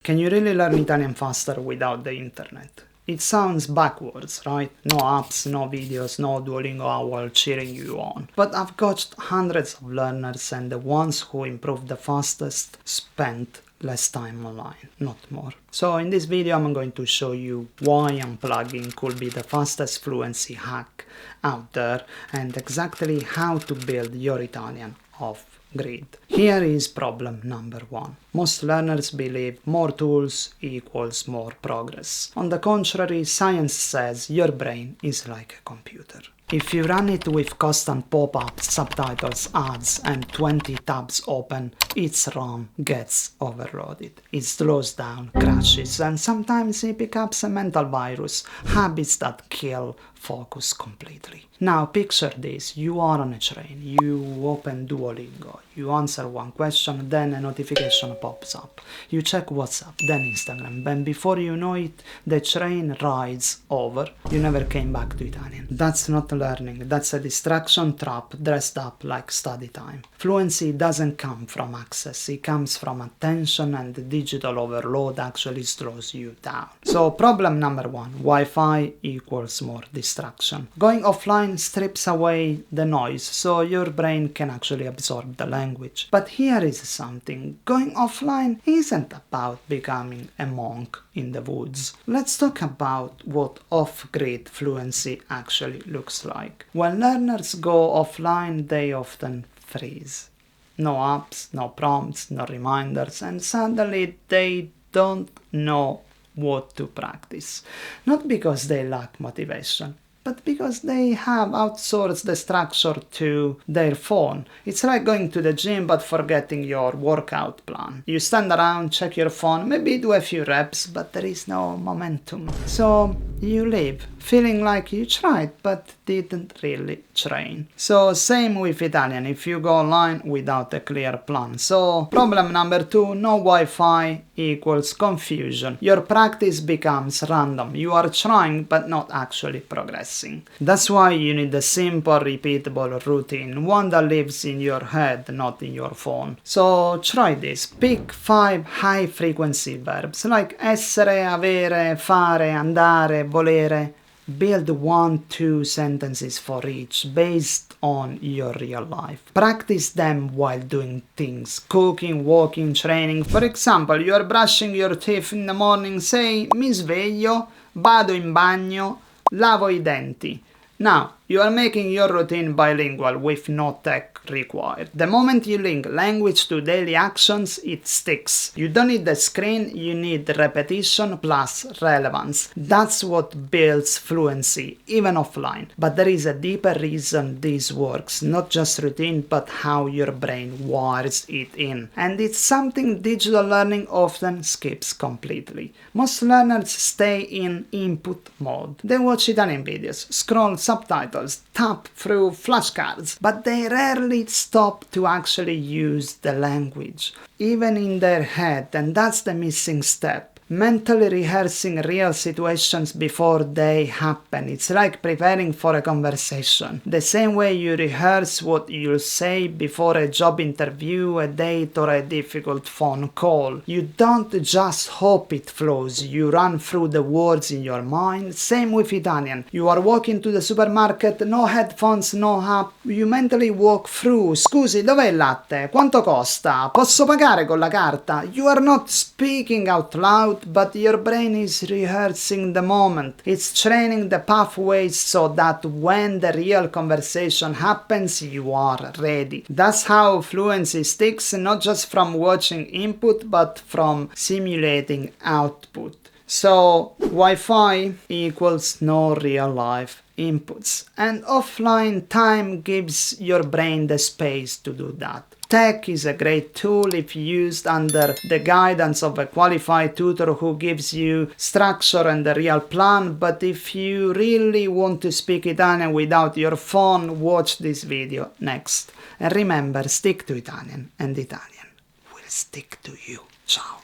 Can you really learn Italian faster without the internet? It sounds backwards, right? No apps, no videos, no Duolingo owl cheering you on. But I've coached hundreds of learners, and the ones who improved the fastest spent less time online, not more. So in this video I'm going to show you why unplugging could be the fastest fluency hack out there and exactly how to build your Italian off grid. Here is problem number 1. Most learners believe more tools equals more progress. On the contrary, science says your brain is like a computer. If you run it with constant pop-ups, subtitles, ads, and 20 tabs open, its RAM gets overloaded. It slows down, crashes, and sometimes it becomes a mental virus, habits that kill focus completely. Now picture this, you are on a train, you open Duolingo, you answer one question, then a notification pops up. You check WhatsApp, then Instagram, and before you know it, the train rides over. You never came back to Italian. That's not learning, that's a distraction trap dressed up like study time. Fluency doesn't come from access, it comes from attention, and the digital overload actually slows you down. So problem number 1, Wi-Fi equals more distraction. Going offline strips away the noise so your brain can actually absorb the language. But here is something, going offline isn't about becoming a monk in the woods. Let's talk about what off-grid fluency actually looks like. When learners go offline, they often freeze. No apps, no prompts, no reminders, and suddenly they don't know what to practice. Not because they lack motivation, but because they have outsourced the structure to their phone. It's like going to the gym but forgetting your workout plan. You stand around, check your phone, maybe do a few reps, but there is no momentum. So you leave, feeling like you tried but didn't really train. So same with Italian, if you go online without a clear plan. So problem number 2, no Wi-Fi equals confusion. Your practice becomes random. You are trying but not actually progressing. That's why you need a simple, repeatable routine, one that lives in your head, not in your phone. So try this. Pick 5 high-frequency verbs like essere, avere, fare, andare, volere. Build 1-2 sentences for each based on your real life. Practice them while doing things, cooking, walking, training. For example, you are brushing your teeth in the morning, say mi sveglio, vado in bagno, lavo I denti. Now, you are making your routine bilingual with no tech required. The moment you link language to daily actions, it sticks. You don't need the screen, you need repetition plus relevance. That's what builds fluency, even offline. But there is a deeper reason this works, not just routine, but how your brain wires it in. And it's something digital learning often skips completely. Most learners stay in input mode. They watch Italian videos, scroll subtitles, tap through flashcards, but they rarely stop to actually use the language, even in their head, and that's the missing step. Mentally rehearsing real situations before they happen. It's like preparing for a conversation. The same way you rehearse what you'll say before a job interview, a date, or a difficult phone call. You don't just hope it flows, you run through the words in your mind. Same with Italian. You are walking to the supermarket, no headphones, no app. You mentally walk through. Scusi, dov'è il latte? Quanto costa? Posso pagare con la carta? You are not speaking out loud, but your brain is rehearsing the moment. It's training the pathways so that when the real conversation happens, you are ready. That's how fluency sticks, not just from watching input, but from simulating output. So Wi-Fi equals no real life inputs, and offline time gives your brain the space to do that. Tech is a great tool if used under the guidance of a qualified tutor who gives you structure and a real plan, but if you really want to speak Italian without your phone, watch this video next. And remember, stick to Italian, and Italian will stick to you. Ciao!